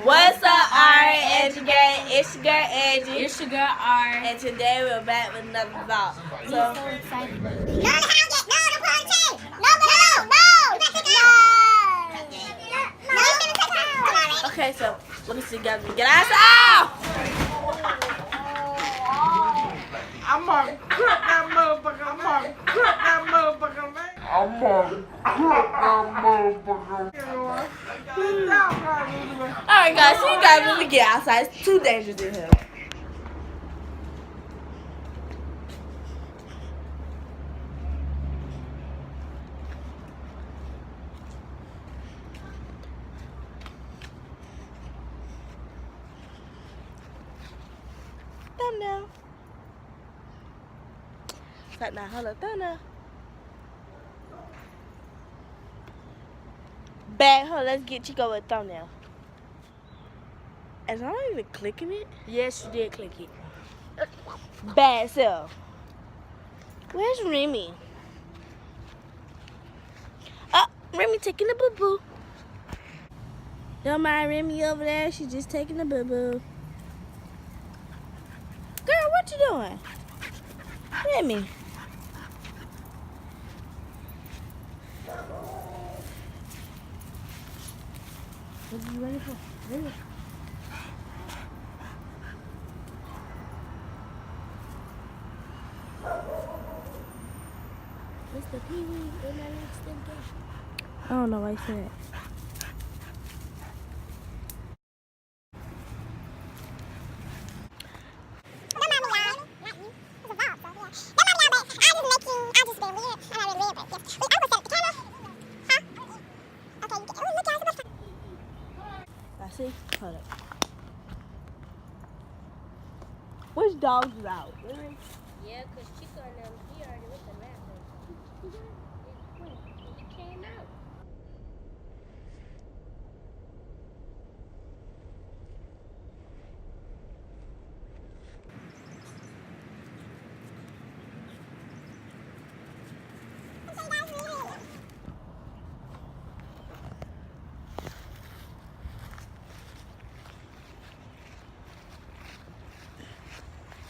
What's up, Art? It's your girl, Angie. It's your girl, Art. And today we're back with another vlog. So excited. Okay, so look at together. Get outside! I'm gonna cook that motherfucker. I'm gonna cook that motherfucker, man. Alright, guys, so you guys really get outside. It's too dangerous in here. Thumbnail. Now, hold up, thumbnail. Bad, hold, let's get Chico with thumbnail. Is I not even clicking it? Yes, you did click it. Bad self. Where's Remy? Oh, Remy taking a boo-boo. Don't mind Remy over there. She's just taking a boo-boo. Girl, what you doing? Remy. What are you ready for? Really? Mr. Pee-wee in my next game. I don't know why I said that. See? Hold up. Which dog is out? Really? Yeah, because Chico and them, he already went to last night. He came out.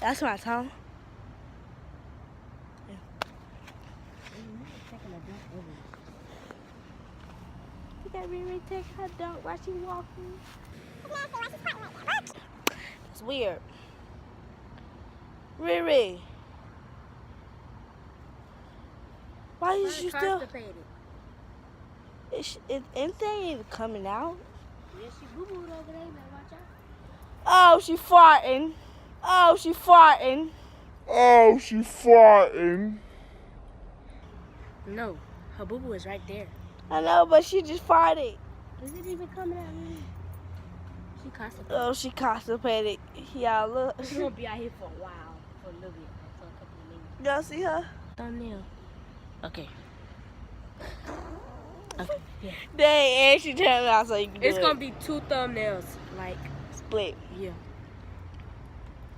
That's my tongue. Yeah. You got Riri take her dunk while she walking. It's weird. Riri. Why is you still? Is anything even coming out? Yeah, she boo-booed over there, man. Watch out. Oh, she farting. Oh, she farting. Oh, she farting. No, her boo-boo is right there. I know, but she just farted. Is it even coming out? She constipated. Oh, she constipated. Y'all look. She's gonna be out here for a while, for a little bit, for a couple of minutes. Y'all see her? Thumbnail. Okay. Okay. Yeah. Dang, and she turned out so you can do It's it. gonna be 2 thumbnails, like Split. yeah.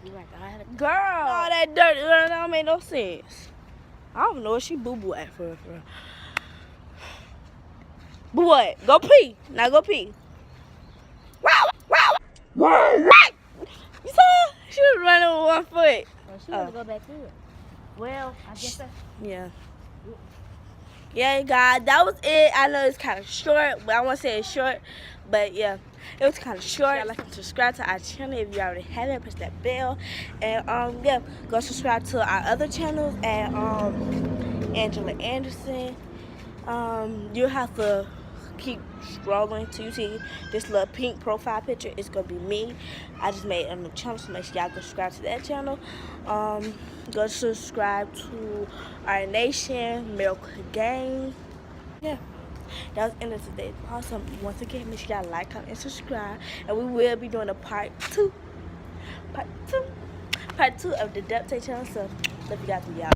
You like I had a Girl, all that dirt, that don't make no sense. I don't know what she boo-boo at for. But what? Go pee. Now go pee. Wow, wow, wow. You saw her? She was running with 1 foot. well, she wanna go back through it. Well, I guess that's Yeah. Yeah, guys, that was it. I know it's kind of short, but I want to say it's short. But yeah, it was kind of short. Like and subscribe to our channel if you already haven't. Press that bell, and yeah, go subscribe to our other channels at Angela Anderson. You have to keep scrolling till you see this little pink profile picture. It's gonna be me. I just made a new channel, so make sure y'all go subscribe to that channel. Go subscribe to our nation, Miracle Gang. Yeah, that was the end of today's awesome. Once again, make sure y'all like, comment, and subscribe. And we will be doing a part two of the Duct Tape channel. So love you guys, y'all.